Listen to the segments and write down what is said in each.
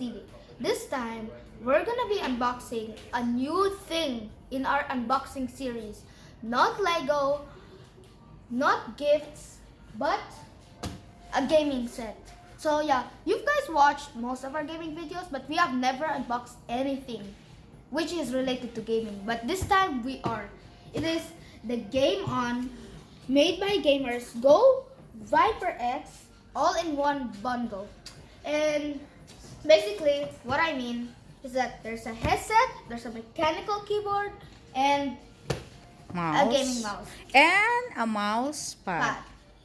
TV. This time, we're gonna be unboxing a new thing in our unboxing series. Not Lego, not gifts, but a gaming set. So yeah, you guys watched most of our gaming videos, but we have never unboxed anything which is related to gaming. But this time we are. It is the Gameon made by gamers Go Viper X all-in-one bundle. And basically what I mean is that there's a headset, there's a mechanical keyboard, and a gaming mouse. And a mouse pad.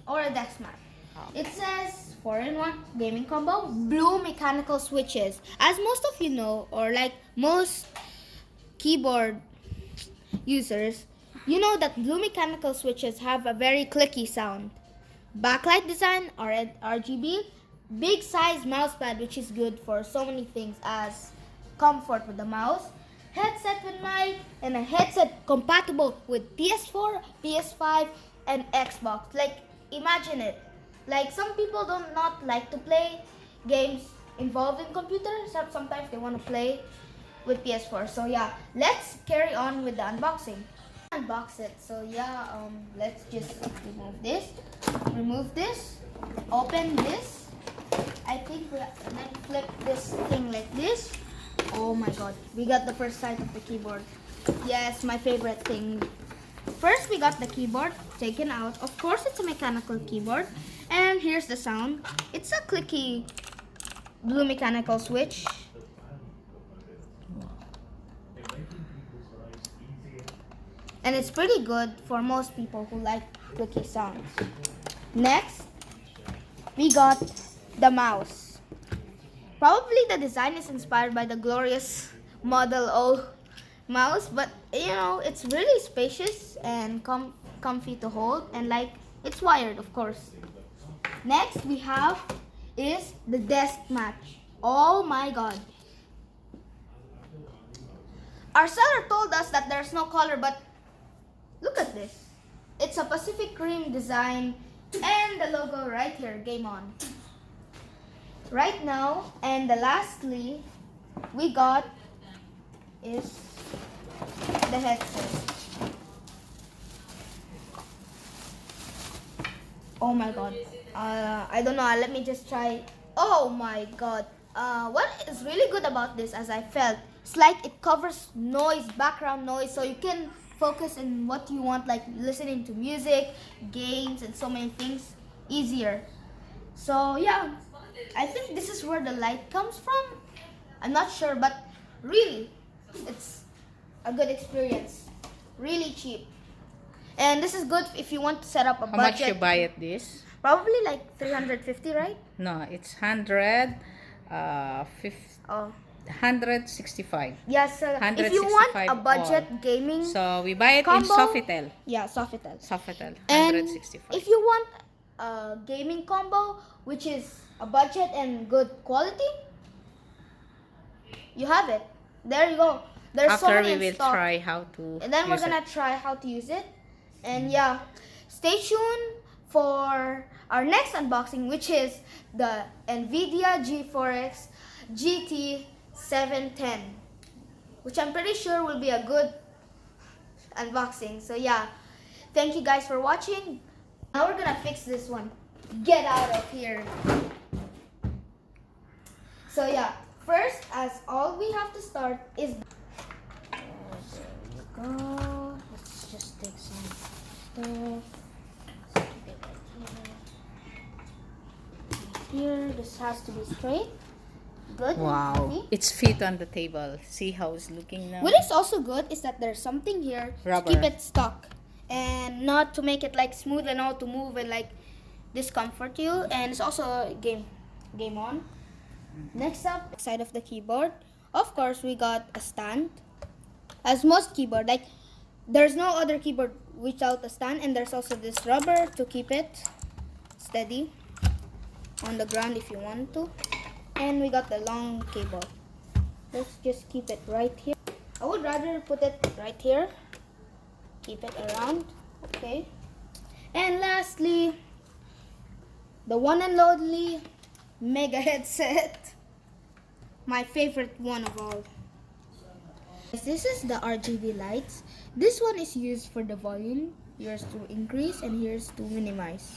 Or a desk mat. Oh. It says 4-in-1 gaming combo, blue mechanical switches. As most of you know, or like most keyboard users, you know that blue mechanical switches have a very clicky sound. Backlight design, RGB, big size mouse pad, which is good for so many things as comfort with the mouse, headset with mic, and a headset compatible with PS4, PS5, and Xbox. Like, imagine it. Like, some people do not like to play games involving computers. Sometimes they want to play with PS4. So yeah, let's carry on with the unboxing. Unbox it. So yeah, let's just remove this, open this. I think we then flip this thing like this. Oh my god, we got the first sight of the keyboard. Yes, my favorite thing. First, we got the keyboard taken out. Of course, it's a mechanical keyboard. And here's the sound. It's a clicky blue mechanical switch. And it's pretty good for most people who like clicky sounds. Next, we got the mouse. Probably the design is inspired by the glorious Model O mouse, but you know, it's really spacious and comfy to hold, and like, it's wired, of course. Next we have is the desk mat. Oh my god. Our seller told us that there's no color, but look at this. It's a Pacific Rim design and the logo right here, Gameon. Right now, and lastly, we got is the headset. Oh my god. I don't know. Let me just try. Oh my god. What is really good about this, as I felt, it's like it covers noise, background noise, so you can focus on what you want, like listening to music, games, and so many things easier. So yeah, I think this is where the light comes from. I'm not sure, but really, it's a good experience. Really cheap. And this is good if you want to set up a budget. How much you buy at this? Probably like 350, right? No, it's 165. Yes, if you want a budget all. gaming So we buy it combo, in Sofitel. Yeah, Sofitel. Sofitel, And 165. if you want a gaming combo, which is a budget and good quality, you have it. There you go. There's so After many we will in stock. try how to And then we're use gonna it. try how to use it. And yeah, stay tuned for our next unboxing, which is the NVIDIA GeForce GT 710, which I'm pretty sure will be a good unboxing. So yeah, thank you guys for watching. Now we're gonna fix this one. Get out of here. So yeah, first, as all we have to start is, there you go. Let's just take some stuff. Here, this has to be straight. Good. Wow, See? it's fit on the table. See how it's looking now? What is also good is that there's something here Rubber. to keep it stuck and not to make it like smooth and all to move and like discomfort you. And it's also a game on. Next up, side of the keyboard. Of course, we got a stand. As most keyboard, like there's no other keyboard without a stand, and there's also this rubber to keep it steady on the ground if you want to. And we got the long cable. Let's just keep it right here. I would rather put it right here. Keep it around. Okay. And lastly, the one and only mega headset. my favorite one of all. This is the RGB lights. This one is used for the volume. Here's to increase and here's to minimize.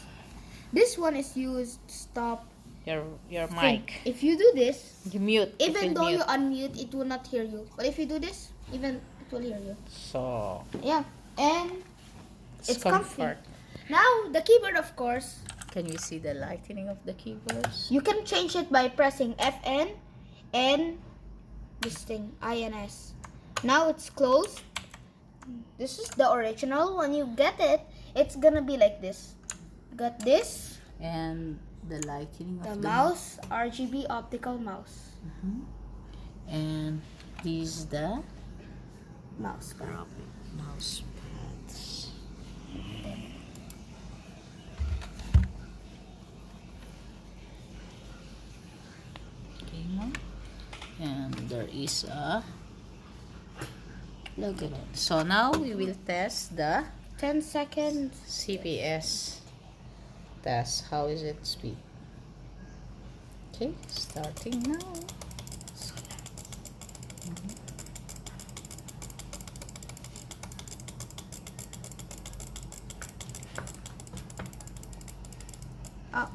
This one is used to stop Your thing. mic. If you do this, You mute. it even will though you mute. unmute, it will not hear you. But if you do this, even it will hear you. So Yeah, and it's comfy. comfort. Now the keyboard, of course, Can you see the lightening of the keyboards? you can change it by pressing FN and this thing INS. Now it's closed. This is the original. When you get it, it's gonna be like this. Got this, And the lightening the of mouse, RGB optical mouse. And these the Mouse pad. mouse pads. Gameon. And there is a Look at it. so now we will test the 10 seconds. CPS test. How is it speed? Okay, starting now.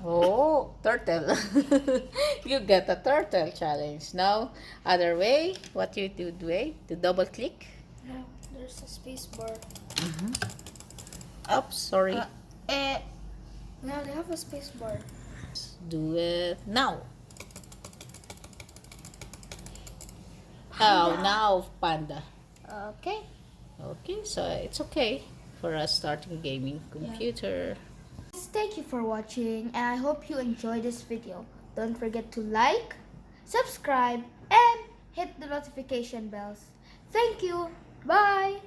Oh, turtle. You get a turtle challenge. Now, other way. What you do, way? To double click. No, there's a space bar. Oops, sorry. Now they have a space bar. Do it now. Oh, now panda. Okay. Okay, so it's okay for us starting gaming computer. Thank you for watching and I hope you enjoyed this video. Don't forget to like, subscribe, and hit the notification bells. Thank you. Bye.